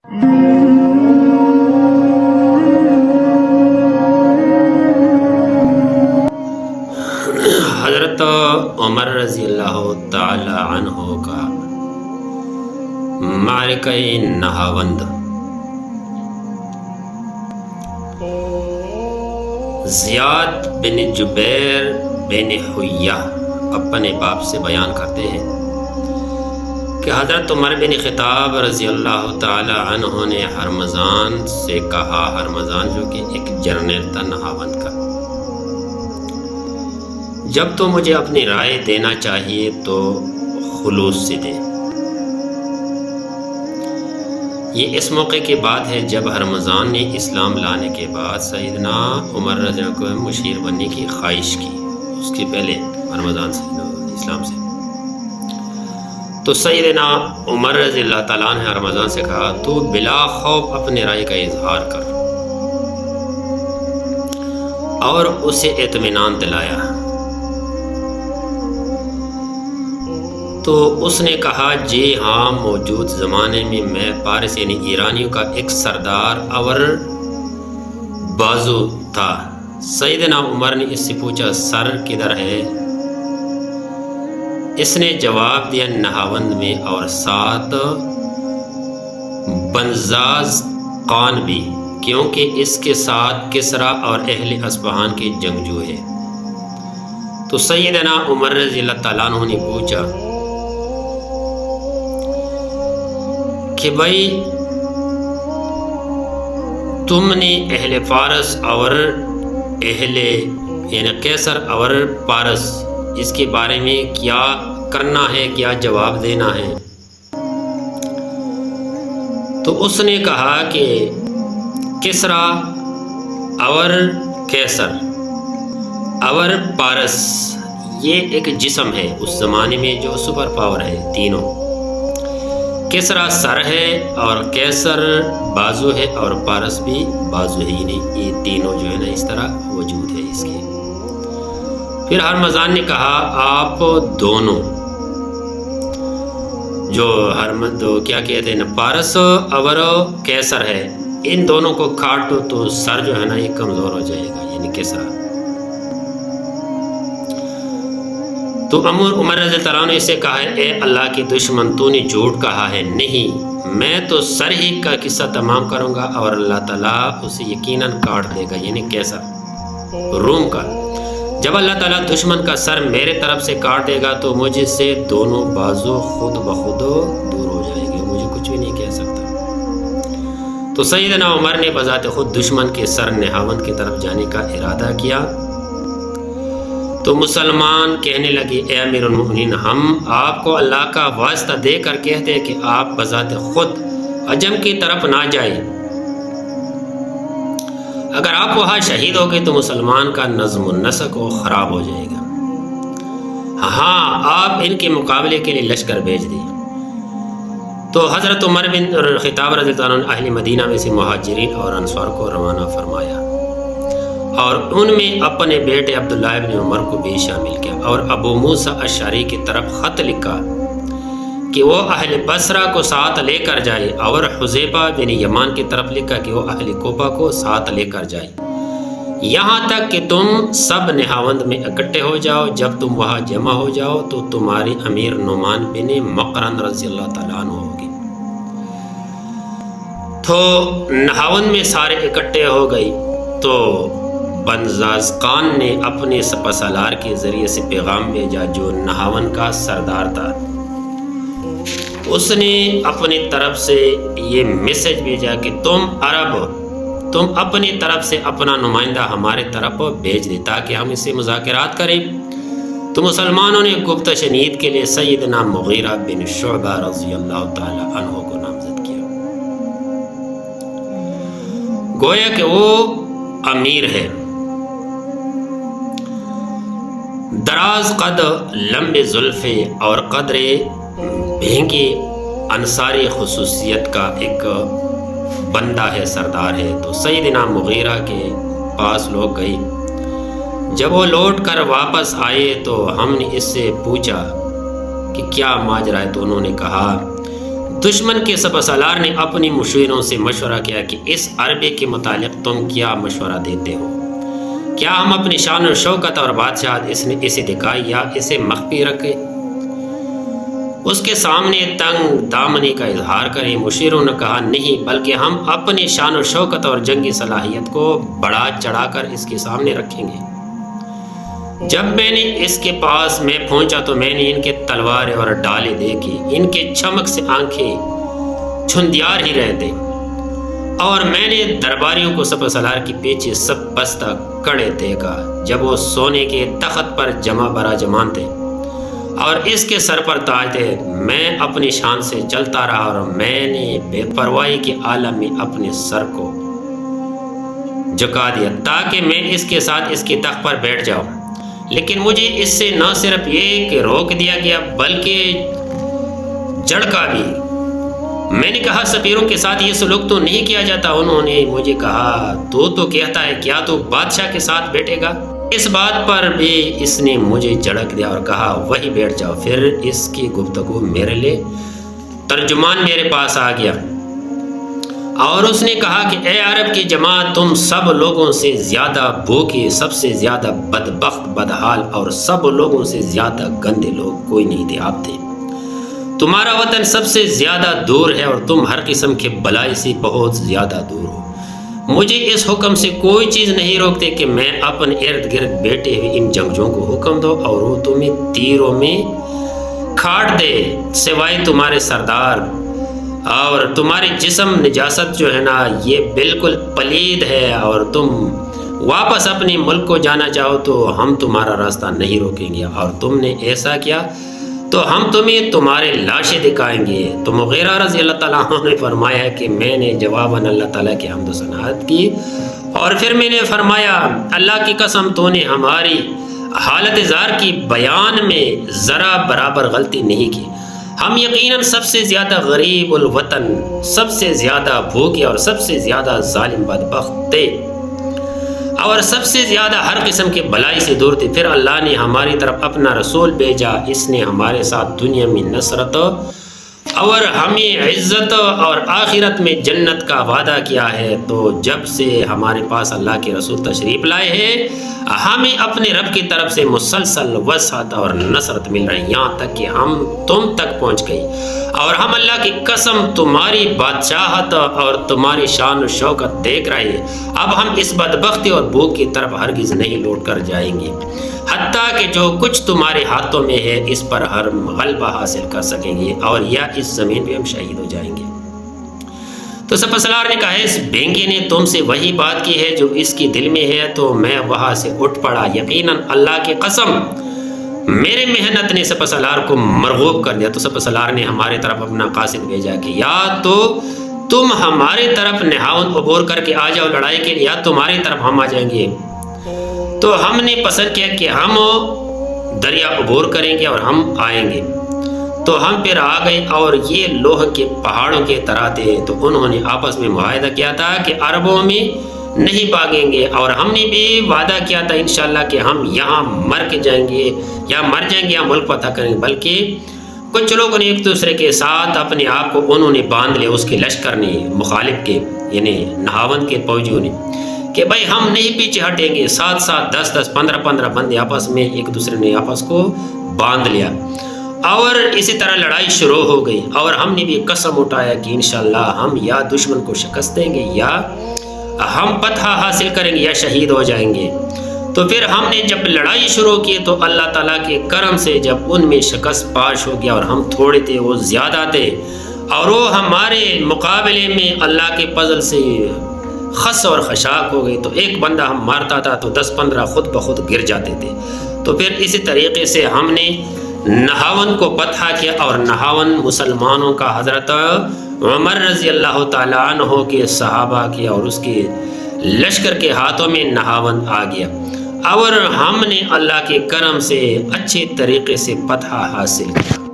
حضرت عمر رضی اللہ تعالی عنہ کا معرکہ نہاوند زیاد بن جبیر بن حیہ اپنے باپ سے بیان کرتے ہیں کہ حضرت عمر بن خطاب رضی اللہ تعالی عنہ نے ہرمزان سے کہا، ہرمزان جو کہ ایک جرنیل تھا نہاوند کا، جب تو مجھے اپنی رائے دینا چاہیے تو خلوص سے دے۔ یہ اس موقع کی بات ہے جب ہرمزان نے اسلام لانے کے بعد سیدنا عمر رضی اللہ عنہ کو مشیر بننے کی خواہش کی، اس کے پہلے ہرمزان سے اسلام سے۔ تو سیدنا عمر رضی اللہ تعالیٰ نے ہرمزان سے کہا تو بلا خوف اپنے رائے کا اظہار کر، اور اسے اطمینان دلایا۔ تو اس نے کہا جی ہاں، موجود زمانے میں پارس یعنی ایرانیوں کا ایک سردار اور بازو تھا۔ سیدنا عمر نے اس سے پوچھا سر کدھر ہے؟ اس نے جواب دیا نہاوند میں، اور ساتھ بنزاز خان بھی، کیونکہ اس کے ساتھ کسریٰ اور اہل اصفہان کے جنگجو ہے۔ تو سیدنا عمر رضی اللہ تعالیٰ عنہ نے پوچھا کہ بھائی تم نے اہل فارس اور اہل یعنی قیصر اور پارس اس کے بارے میں کیا کرنا ہے، کیا جواب دینا ہے؟ تو اس نے کہا کہ کسریٰ اور قیصر اور پارس یہ ایک جسم ہے اس زمانے میں جو سپر پاور ہے تینوں۔ کسریٰ سر ہے اور قیصر بازو ہے اور پارس بھی بازو ہے، یعنی یہ تینوں جو ہے نا اس طرح وجود ہے اس کے۔ پھر ہرمزان نے کہا آپ دونوں جو کیا کہتے ہیں نا پارس اور قیصر ہے، ان دونوں کو کاٹو تو سر جو ہے نا یہ کمزور ہو جائے گا، یعنی کسریٰ۔ تو عمر رضی اللہ عنہ نے اسے کہا اے اللہ کی دشمن تو نے جھوٹ کہا ہے، نہیں میں تو سر ہی کا قصہ تمام کروں گا اور اللہ تعالیٰ اسے یقیناً کاٹ دے گا، یعنی قیصر روم کا۔ جب اللہ تعالیٰ دشمن کا سر میرے طرف سے کاٹ دے گا تو مجھے سے دونوں بازو خود بخود دور ہو جائے گے، مجھے کچھ بھی نہیں کہہ سکتا۔ تو سیدنا عمر نے بذات خود دشمن کے سر نہاوند کی طرف جانے کا ارادہ کیا۔ تو مسلمان کہنے لگے اے امیر المؤمنین، ہم آپ کو اللہ کا واسطہ دے کر کہتے ہیں کہ آپ بذات خود عجم کی طرف نہ جائیں، اگر آپ وہاں شہید ہو گئے تو مسلمان کا نظم و نسق و خراب ہو جائے گا، ہاں آپ ان کے مقابلے کے لیے لشکر بھیج دیں۔ تو حضرت عمر بن خطاب رضی اللہ عنہ اہل مدینہ میں سے مہاجرین اور انصار کو روانہ فرمایا، اور ان میں اپنے بیٹے عبداللہ بن عمر کو بھی شامل کیا، اور ابو موسیٰ اشعری کی طرف خط لکھا کہ وہ اہل بصرہ کو ساتھ لے کر جائے، اور حذیفہ بن یمان کی طرف لکھا کہ وہ اہل کوفہ کو ساتھ لے کر جائے، یہاں تک کہ تم سب نہاوند میں اکٹھے ہو جاؤ۔ جب تم وہاں جمع ہو جاؤ تو تمہاری امیر نعمان بن مقرن رضی اللہ تعالیٰ عنہ ہوگی۔ تو نہاوند میں سارے اکٹھے ہو گئی، تو بنزاز خان نے اپنے سپہ سالار کے ذریعے سے پیغام بھیجا جو نہاوند کا سردار تھا۔ اس نے اپنی طرف سے یہ میسج بھیجا کہ تم عرب، تم اپنی طرف سے اپنا نمائندہ ہمارے طرف بھیج دے تاکہ ہم اس سے مذاکرات کریں۔ تو مسلمانوں نے گپت شنید کے لیے سیدنا مغیرہ بن شعبہ رضی اللہ تعالی عنہ کو نامزد کیا، گویا کہ وہ امیر ہے، دراز قد، لمبے زلفے اور قدر بھینگی انصاری خصوصیت کا ایک بندہ ہے، سردار ہے۔ تو سیدنا مغیرہ کے پاس لوگ گئی، جب وہ لوٹ کر واپس آئے تو ہم نے اس سے پوچھا کہ کیا ماجرا ہے، تو انہوں نے کہا دشمن کے سپہ سالار نے اپنی مشیروں سے مشورہ کیا کہ اس عربی کے متعلق تم کیا مشورہ دیتے ہو؟ کیا ہم اپنی شان و شوکت اور بادشاہت اسے دکھائیں یا اسے مخفی رکھیں؟ اس کے سامنے تنگ دامنی کا اظہار کریں؟ مشیروں نے کہا نہیں، بلکہ ہم اپنی شان و شوکت اور جنگی صلاحیت کو بڑھا چڑھا کر اس کے سامنے رکھیں گے۔ جب میں نے اس کے پاس میں پہنچا تو میں نے ان کے تلواریں اور ڈالے دیکھی، ان کے چمک سے آنکھیں چھندیار ہی رہتے، اور میں نے درباریوں کو سپہ سالار کے پیچھے سب بستہ کڑے دیکھا جب وہ سونے کے تخت پر جمع برا جمان تھے اور اس کے سر پر تاج تھے۔ میں اپنی شان سے چلتا رہا اور میں نے بے پرواہی کے عالم میں اپنے سر کو جھکا دیا تاکہ میں اس کے ساتھ اس کے تخت پر بیٹھ جاؤں، لیکن مجھے اس سے نہ صرف یہ کہ روک دیا گیا بلکہ جھڑکا بھی۔ میں نے کہا سفیروں کے ساتھ یہ سلوک تو نہیں کیا جاتا۔ انہوں نے مجھے کہا تو کہتا ہے کیا تو بادشاہ کے ساتھ بیٹھے گا؟ اس بات پر بھی اس نے مجھے جھڑک دیا اور کہا وہی بیٹھ جاؤ۔ پھر اس کی گفتگو میرے لیے ترجمان میرے پاس آ گیا اور اس نے کہا کہ اے عرب کی جماعت، تم سب لوگوں سے زیادہ بھوکے، سب سے زیادہ بدبخت، بدحال اور سب لوگوں سے زیادہ گندے لوگ کوئی نہیں تھے، آپ تھے۔ تمہارا وطن سب سے زیادہ دور ہے اور تم ہر قسم کے بلائی سے بہت زیادہ دور ہو۔ مجھے اس حکم سے کوئی چیز نہیں روکتے کہ میں اپنے ارد گرد بیٹھے ہوئے ان جنگجوؤں کو حکم دو اور وہ تمہیں تیروں میں کاٹ دے، سوائے تمہارے سردار اور تمہارے جسم نجاست جو ہے نا یہ بالکل پلید ہے، اور تم واپس اپنے ملک کو جانا چاہو تو ہم تمہارا راستہ نہیں روکیں گے، اور تم نے ایسا کیا تو ہم تمہیں تمہارے لاشیں دکھائیں گے۔ تو مغیرہ رضی اللہ تعالیٰ عنہ نے فرمایا ہے کہ میں نے جواباً اللہ تعالیٰ کی حمد و ثناءت کی، اور پھر میں نے فرمایا اللہ کی قسم تو نے ہماری حالت زار کی بیان میں ذرا برابر غلطی نہیں کی۔ ہم یقیناً سب سے زیادہ غریب الوطن، سب سے زیادہ بھوکے اور سب سے زیادہ ظالم بدبخت تھے اور سب سے زیادہ ہر قسم کے بلائی سے دور تھے۔ پھر اللہ نے ہماری طرف اپنا رسول بھیجا، اس نے ہمارے ساتھ دنیا میں نصرت اور ہمیں عزت اور آخرت میں جنت کا وعدہ کیا ہے۔ تو جب سے ہمارے پاس اللہ کے رسول تشریف لائے ہیں ہمیں اپنے رب کی طرف سے مسلسل وسعت اور نصرت مل رہی، یہاں تک کہ ہم تم تک پہنچ گئی، اور ہم اللہ کی قسم تمہاری بادشاہت اور تمہاری شان و شوکت دیکھ رہے ہیں۔ اب ہم اس بدبختی اور بھوک کی طرف ہرگز نہیں لوٹ کر جائیں گے، حتیٰ کہ جو کچھ تمہارے ہاتھوں میں ہے اس پر ہم غلبہ حاصل کر سکیں گے، اور یا اس زمین پہ ہم شہید ہو جائیں گے۔ تو سپہ سالار نے کہا اس بھینگے نے تم سے وہی بات کی ہے جو اس کی دل میں ہے، تو میں وہاں سے اٹھ پڑا۔ یقیناً اللہ کی قسم میرے محنت نے سپہ سالار کو مرغوب کر دیا۔ تو سپہ سالار نے ہمارے طرف اپنا قاصد بھیجا کہ یا تو تم ہمارے طرف نہاون عبور کر کے آ جاؤ لڑائی کے لیے، یا تمہاری طرف ہم آ جائیں گے۔ تو ہم نے پسند کیا کہ ہم دریا عبور کریں گے اور ہم آئیں گے۔ تو ہم پھر آ گئے، اور یہ لوہ کے پہاڑوں کے طرح تھے۔ تو انہوں نے آپس میں معاہدہ کیا تھا کہ عربوں میں نہیں بھاگیں گے، اور ہم نے بھی وعدہ کیا تھا انشاءاللہ کہ ہم یہاں مر جائیں گے یا ملک فتح کریں گے۔ بلکہ کچھ لوگوں نے ایک دوسرے کے ساتھ اپنے آپ کو انہوں نے باندھ لیا، اس کے لشکر نے، مخالف کے یعنی نہاون کے فوجیوں نے، کہ بھائی ہم نہیں پیچھے ہٹیں گے۔ 7 10 15 بندے آپس میں ایک دوسرے نے آپس کو باندھ لیا، اور اسی طرح لڑائی شروع ہو گئی، اور ہم نے بھی قسم اٹھایا کہ انشاءاللہ ہم یا دشمن کو شکست دیں گے یا ہم فتح حاصل کریں گے یا شہید ہو جائیں گے۔ تو پھر ہم نے جب لڑائی شروع کی تو اللہ تعالیٰ کے کرم سے جب ان میں شکست پاش ہو گیا، اور ہم تھوڑے تھے وہ زیادہ تھے، اور وہ ہمارے مقابلے میں اللہ کے فضل سے خس اور خشاک ہو گئی۔ تو ایک بندہ ہم مارتا تھا تو 10-15 خود بخود گر جاتے تھے۔ تو پھر اسی طریقے سے ہم نے نہاون کو فتح کیا، اور نہاون مسلمانوں کا حضرت عمر رضی اللہ تعالیٰ عنہ کے صحابہ کے اور اس کے لشکر کے ہاتھوں میں نہاون آ گیا، اور ہم نے اللہ کے کرم سے اچھے طریقے سے فتح حاصل کیا۔